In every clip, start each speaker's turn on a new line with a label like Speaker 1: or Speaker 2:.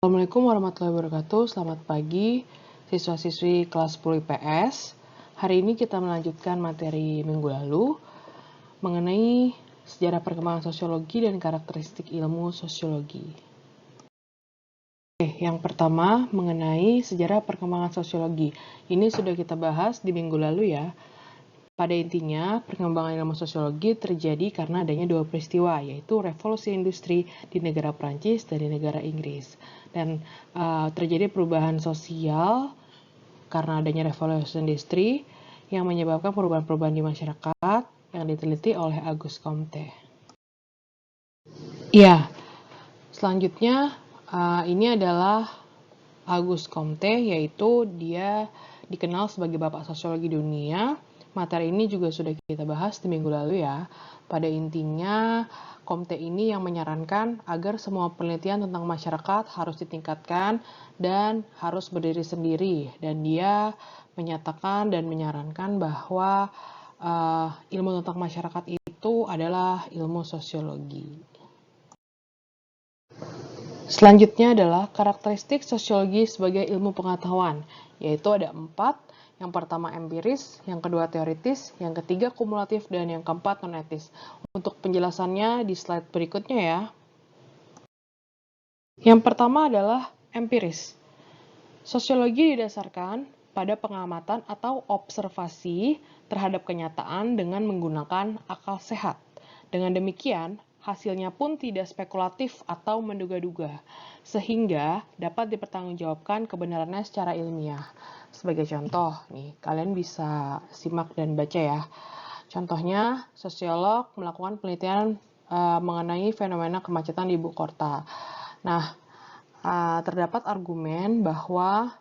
Speaker 1: Assalamualaikum warahmatullahi wabarakatuh. Selamat pagi siswa-siswi kelas 10 IPS. Hari ini kita melanjutkan materi minggu lalu mengenai sejarah perkembangan sosiologi dan karakteristik ilmu sosiologi. Yang pertama mengenai sejarah perkembangan sosiologi. Ini sudah kita bahas di minggu lalu ya. Pada intinya, perkembangan ilmu sosiologi terjadi karena adanya dua peristiwa, yaitu revolusi industri di negara Prancis dan di negara Inggris. Dan terjadi perubahan sosial karena adanya revolusi industri yang menyebabkan perubahan-perubahan di masyarakat yang diteliti oleh Auguste Comte. Ya, selanjutnya ini adalah Auguste Comte, yaitu dia dikenal sebagai bapak sosiologi dunia. Materi ini juga sudah kita bahas di minggu lalu ya. Pada intinya, Comte ini yang menyarankan agar semua penelitian tentang masyarakat harus ditingkatkan dan harus berdiri sendiri. Dan dia menyatakan dan menyarankan bahwa ilmu tentang masyarakat itu adalah ilmu sosiologi. Selanjutnya adalah karakteristik sosiologi sebagai ilmu pengetahuan, yaitu ada 4. Yang pertama empiris, yang kedua teoritis, yang ketiga kumulatif, dan yang keempat non-etis. Untuk penjelasannya di slide berikutnya ya. Yang pertama adalah empiris. Sosiologi didasarkan pada pengamatan atau observasi terhadap kenyataan dengan menggunakan akal sehat. Dengan demikian, hasilnya pun tidak spekulatif atau menduga-duga, sehingga dapat dipertanggungjawabkan kebenarannya secara ilmiah. Sebagai contoh, nih, kalian bisa simak dan baca ya. Contohnya, sosiolog melakukan penelitian mengenai fenomena kemacetan di ibu kota. Nah, terdapat argumen bahwa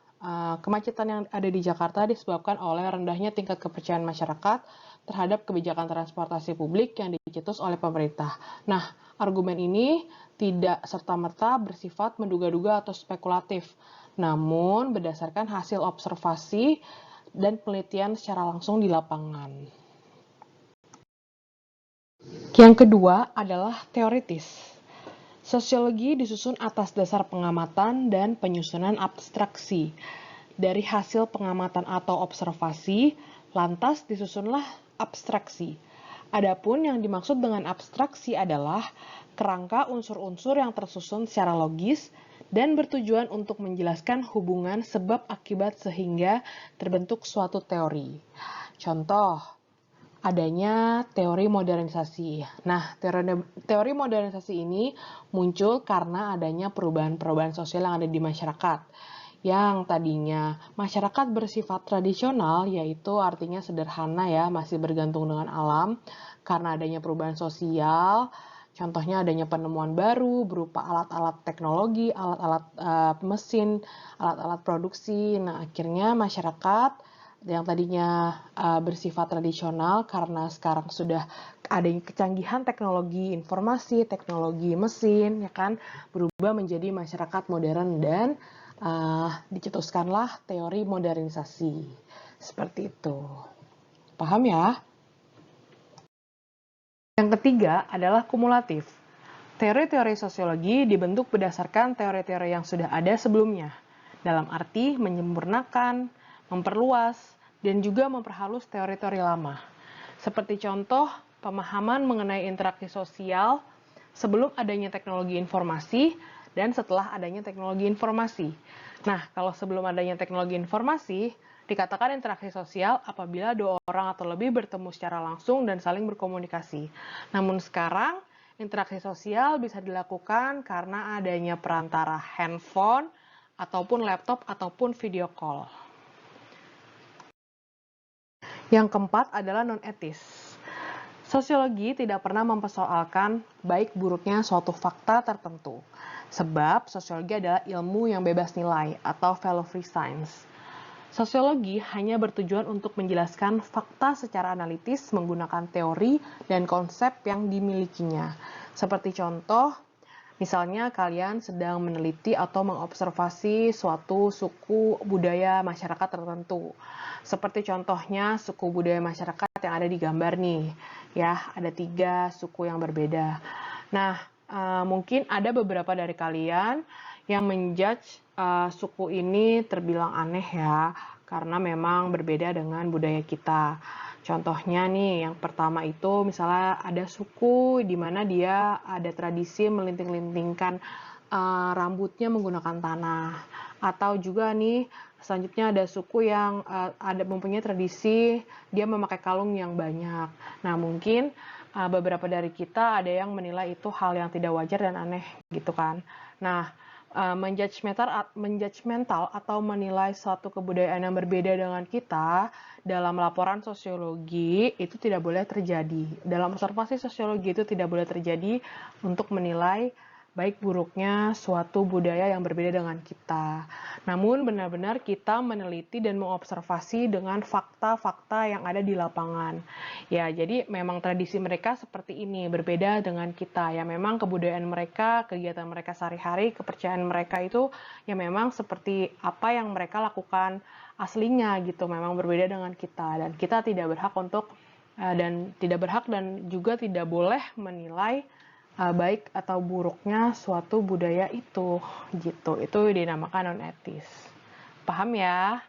Speaker 1: kemacetan yang ada di Jakarta disebabkan oleh rendahnya tingkat kepercayaan masyarakat terhadap kebijakan transportasi publik yang dicetus oleh pemerintah. Nah, argumen ini tidak serta-merta bersifat menduga-duga atau spekulatif, namun berdasarkan hasil observasi dan penelitian secara langsung di lapangan. Yang kedua adalah teoritis. Sosiologi disusun atas dasar pengamatan dan penyusunan abstraksi. Dari hasil pengamatan atau observasi, lantas disusunlah abstraksi. Adapun yang dimaksud dengan abstraksi adalah kerangka unsur-unsur yang tersusun secara logis dan bertujuan untuk menjelaskan hubungan sebab akibat sehingga terbentuk suatu teori. Contoh, adanya teori modernisasi. Nah, teori modernisasi ini muncul karena adanya perubahan-perubahan sosial yang ada di masyarakat. Yang tadinya masyarakat bersifat tradisional, yaitu artinya sederhana ya, masih bergantung dengan alam. Karena adanya perubahan sosial, contohnya adanya penemuan baru berupa alat-alat teknologi, alat-alat mesin, alat-alat produksi. Nah, akhirnya masyarakat yang tadinya bersifat tradisional karena sekarang sudah adanya kecanggihan teknologi informasi, teknologi mesin, ya kan, berubah menjadi masyarakat modern dan dicetuskanlah teori modernisasi. Seperti itu. Paham ya? Yang ketiga adalah kumulatif. Teori-teori sosiologi dibentuk berdasarkan teori-teori yang sudah ada sebelumnya, dalam arti menyempurnakan, memperluas, dan juga memperhalus teori-teori lama. Seperti contoh, pemahaman mengenai interaksi sosial sebelum adanya teknologi informasi dan setelah adanya teknologi informasi. Nah, kalau sebelum adanya teknologi informasi, dikatakan interaksi sosial apabila 2 orang atau lebih bertemu secara langsung dan saling berkomunikasi. Namun sekarang, interaksi sosial bisa dilakukan karena adanya perantara handphone, ataupun laptop, ataupun video call. Yang keempat adalah non-etis. Sosiologi tidak pernah mempersoalkan baik buruknya suatu fakta tertentu, sebab sosiologi adalah ilmu yang bebas nilai atau value-free science. Sosiologi hanya bertujuan untuk menjelaskan fakta secara analitis menggunakan teori dan konsep yang dimilikinya. Seperti contoh, misalnya kalian sedang meneliti atau mengobservasi suatu suku budaya masyarakat tertentu. Seperti contohnya suku budaya masyarakat yang ada di gambar nih. Ya, ada 3 suku yang berbeda. Nah, mungkin ada beberapa dari kalian yang menjudge suku ini terbilang aneh ya, karena memang berbeda dengan budaya kita. Contohnya nih, yang pertama itu misalnya ada suku di mana dia ada tradisi melinting-lintingkan rambutnya menggunakan tanah. Atau juga nih, selanjutnya ada suku yang ada mempunyai tradisi dia memakai kalung yang banyak. Nah, mungkin beberapa dari kita ada yang menilai itu hal yang tidak wajar dan aneh gitu kan. Nah, menjudgmental atau menilai suatu kebudayaan yang berbeda dengan kita dalam laporan sosiologi itu tidak boleh terjadi. Dalam observasi sosiologi itu tidak boleh terjadi untuk menilai baik buruknya suatu budaya yang berbeda dengan kita. Namun benar-benar kita meneliti dan mengobservasi dengan fakta-fakta yang ada di lapangan. Ya, jadi memang tradisi mereka seperti ini, berbeda dengan kita. Ya, memang kebudayaan mereka, kegiatan mereka sehari-hari, kepercayaan mereka itu ya memang seperti apa yang mereka lakukan aslinya gitu. Memang berbeda dengan kita dan kita tidak berhak untuk dan juga tidak boleh menilai baik atau buruknya suatu budaya itu gitu. Itu dinamakan non etis. Paham ya?